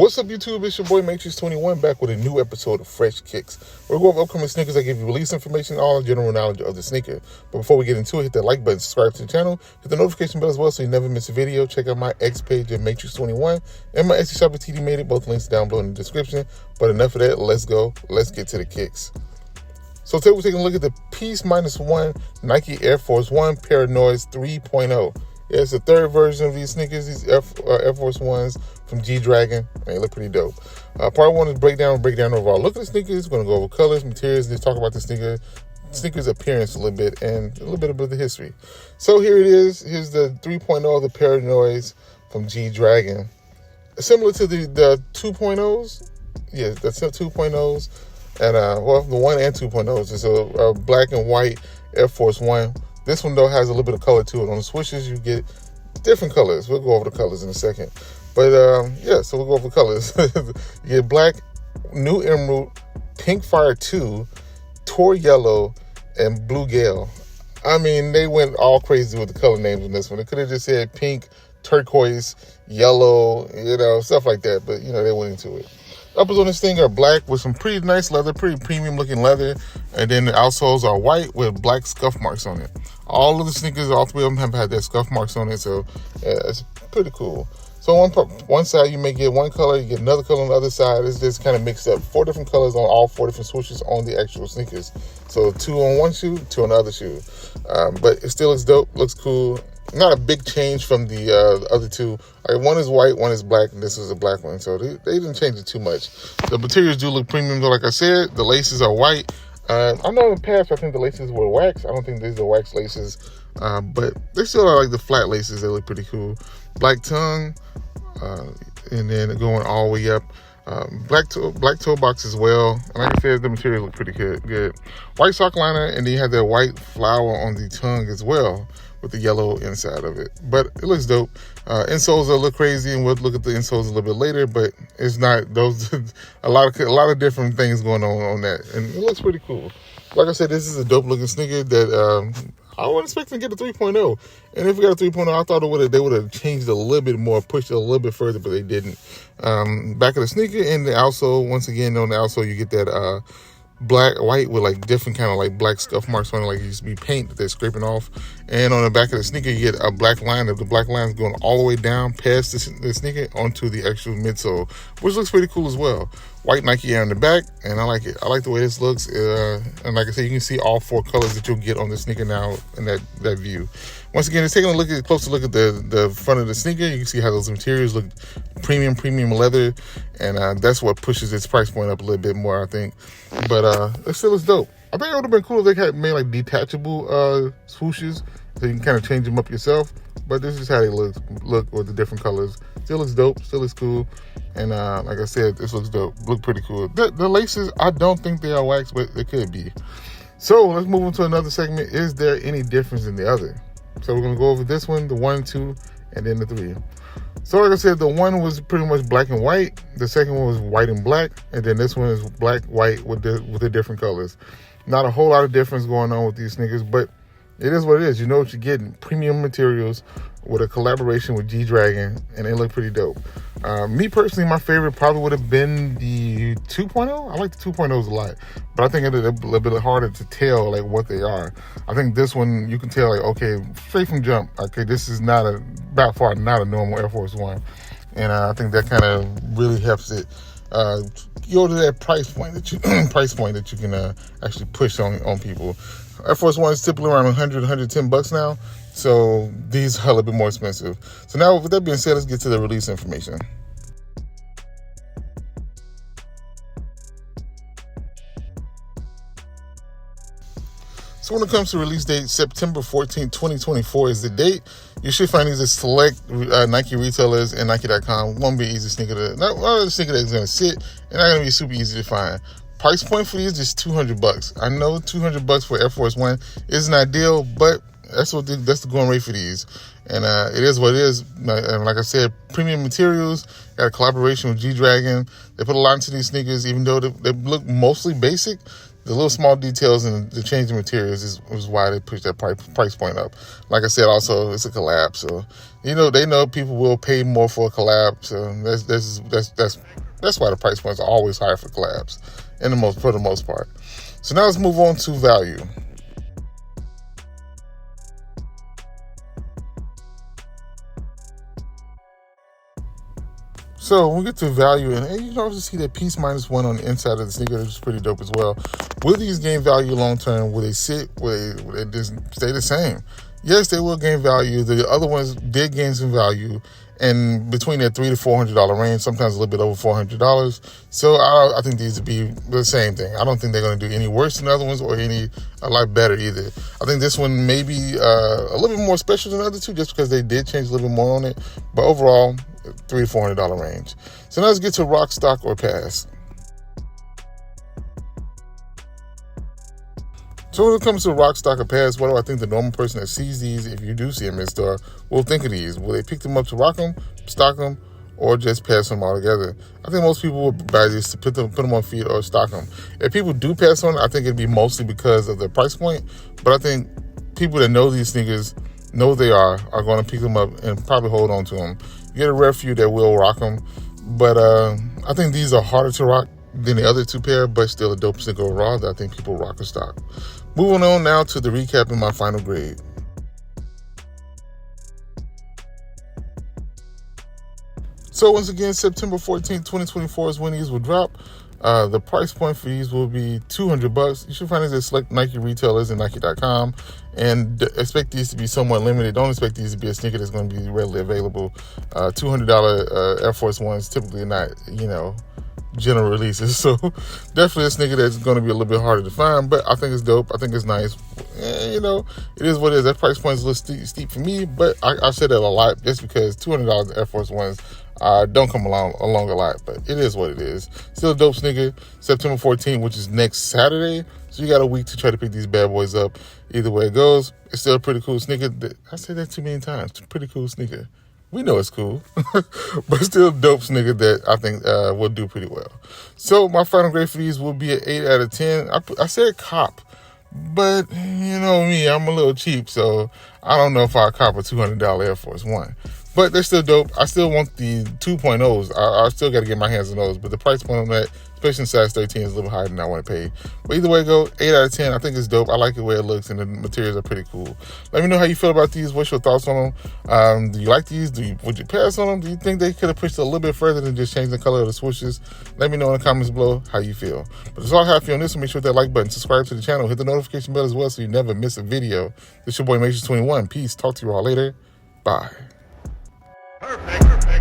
What's up, YouTube? It's your boy M8trix21 back with a new episode of Fresh Kicks. We're going over upcoming sneakers. I give you release information, all general knowledge of the sneaker. But before we get into it, hit that like button, subscribe to the channel, hit the notification bell as well so you never miss a video. Check out my X page at M8trix21 and my Etsy shop at TDMadeIt. Both links down below in the description. But enough of that. Let's go. Let's get to the kicks. So today we're taking a look at the Peaceminusone Nike Air Force One Paranoids 3.0. Yeah, it's the third version of these sneakers, these Air Force Ones from G-Dragon. They look pretty dope. Part one is break down overall look at the sneakers. We're going to go over colors, materials, and just talk about the sneaker's appearance a little bit and a little bit about the history. So here it is. Here's the 3.0 of the Paranoids from G-Dragon. Similar to the 2.0s. Yeah, that's the 2.0s. And, well, the 1 and 2.0s. It's a black and white Air Force One. This one, though, has a little bit of color to it. On the swooshes, you get different colors. We'll go over the colors in a second. But, yeah, so we'll go over the colors. You get black, new emerald, pink fire 2, tor yellow, and blue gale. I mean, they went all crazy with the color names in this one. They could have just said pink, turquoise, yellow, you know, stuff like that. But, you know, they went into it. Uppers on this thing are black with some pretty nice leather, pretty premium looking leather. And then the outsoles are white with black scuff marks on it. All of the sneakers, all three of them have had their scuff marks on it. So yeah, it's pretty cool. So on one side, you may get one color, you get another color on the other side. It's just kind of mixed up. 4 different colors on all 4 different swooshes on the actual sneakers. So 2 on one shoe, 2 on the other shoe. But it still looks dope, looks cool. Not a big change from the other two. One is white, one is black, and this is a black one. So they didn't change it too much. The materials do look premium, though. Like I said, the laces are white. I know in the past, I think the laces were wax. I don't think these are wax laces. But they still are like the flat laces. They look pretty cool. Black tongue, and then going all the way up. Black toe box as well. And like I said, the material look pretty good. White sock liner, and then you have that white flower on the tongue as well, with the yellow inside of it. But it looks dope. Insoles will look crazy, and we'll look at the insoles a little bit later, but it's not those. a lot of different things going on that, and it looks pretty cool. Like I said, this is a dope looking sneaker that I wasn't expecting to get a 3.0. And if we got a 3.0, I thought they would have changed it a little bit more, pushed it a little bit further, but they didn't. Back of the sneaker and the outsole, once again, on the outsole, you get that black, white with like different kind of like black scuff marks on it, like it used to be paint that they're scraping off. And on the back of the sneaker, you get a black line. The black line is going all the way down past the sneaker onto the actual midsole, which looks pretty cool as well. White Nike Air on the back, and I like it. I like the way this looks. And like I said, you can see all 4 colors that you'll get on the sneaker now in that view. Once again, it's taking a closer look at the front of the sneaker. You can see how those materials look premium leather, and that's what pushes its price point up a little bit more, I think. But it still is dope. I think it would have been cool if they had made like detachable swooshes, so you can kind of change them up yourself. But this is how they look with the different colors. Still looks dope, still looks cool. And like I said, this looks dope, look pretty cool. The laces, I don't think they are wax, but they could be. So let's move on to another segment. Is there any difference in the other? So we're gonna go over this one, the 1, 2, and then the 3. So like I said, the 1 was pretty much black and white. The second one was white and black. And then this one is black, white with the different colors. Not a whole lot of difference going on with these sneakers, but it is what it is. You know what you're getting. Premium materials with a collaboration with G-Dragon, and they look pretty dope. Me personally, my favorite probably would have been the 2.0. I like the 2.0s a lot, but I think it's a little bit harder to tell like what they are. I think this one, you can tell like, okay, straight from jump, okay, this is not by far not a normal Air Force One. And I think that kind of really helps it go to that price point that you can actually push on people. Air Force One is typically around 100, 110 bucks now. So these are a little bit more expensive. So now with that being said, let's get to the release information. So when it comes to release date, September 14, 2024 is the date. You should find these at select Nike retailers and Nike.com. Won't be an easy sneaker not a sneaker that's going to sit, and not going to be super easy to find. Price point for these is $200. I know $200 for Air Force One isn't ideal, but that's the going rate for these. And it is what it is. And like I said, premium materials, got a collaboration with G-Dragon. They put a lot into these sneakers, even though they look mostly basic. the little small details and the change in materials is why they push that price point up. Like I said, also it's a collab, so they know people will pay more for a collab. So that's why the price points are always higher for collabs, for the most part. So now let's move on to value. So when we get to value, and you can also see that Peaceminusone on the inside of the sneaker, which is pretty dope as well. Will these gain value long term? Will they sit? Will they just stay the same? Yes, they will gain value. The other ones did gain some value, and between that $300 to $400 range, sometimes a little bit over $400. So I think these would be the same thing. I don't think they're going to do any worse than the other ones or a lot better either. I think this one may be a little bit more special than the other two, just because they did change a little bit more on it. But overall, $300 to $400 range. So now let's get to rock, stock, or pass. So when it comes to rock, stock, or pass, what do I think the normal person that sees these, if you do see them in store, will think of these? Will they pick them up to rock them, stock them, or just pass them altogether? I think most people will buy these to put them on feet or stock them. If people do pass on, I think it'd be mostly because of the price point. But I think people that know these sneakers, know they are going to pick them up and probably hold on to them. You get a rare few that will rock them, but I think these are harder to rock than the other two pair, but still a dope sneaker overall that I think people rock and stock. Moving on now to the recap and my final grade. So once again, September 14th, 2024 is when these will drop. The price point for these will be $200. You should find these at select Nike retailers and Nike.com, and expect these to be somewhat limited. Don't expect these to be a sneaker that's going to be readily available. $200 Air Force Ones typically not, general releases. So definitely a sneaker that's going to be a little bit harder to find, but I think it's dope. I think it's nice. It is what it is. That price point is a little steep for me, but I said that a lot just because $200 Air Force Ones don't come along a lot, but it is what it is. Still a dope sneaker. September 14th, which is next Saturday. So you got a week to try to pick these bad boys up. Either way it goes, it's still a pretty cool sneaker. I said that too many times. It's a pretty cool sneaker. We know it's cool, but still a dope sneaker that I think will do pretty well. So my final grade for these will be an 8 out of 10. I said cop, but you know me, I'm a little cheap, so I don't know if I'll cop a $200 Air Force One. But they're still dope. I still want the 2.0s. I still got to get my hands on those, but the price point on that, especially in size 13, is a little higher than I want to pay. But either way go, 8 out of 10. I think it's dope. I like the way it looks, and the materials are pretty cool. Let me know how you feel about these. What's your thoughts on them? Do you like these? Would you pass on them? Do you think they could have pushed it a little bit further than just changing the color of the swooshes? Let me know in the comments below how you feel. But that's all I have for you on this one. Make sure that like button, subscribe to the channel, hit the notification bell as well so you never miss a video. This is your boy M8trix21. Peace. Talk to you all later. Bye. Perfect.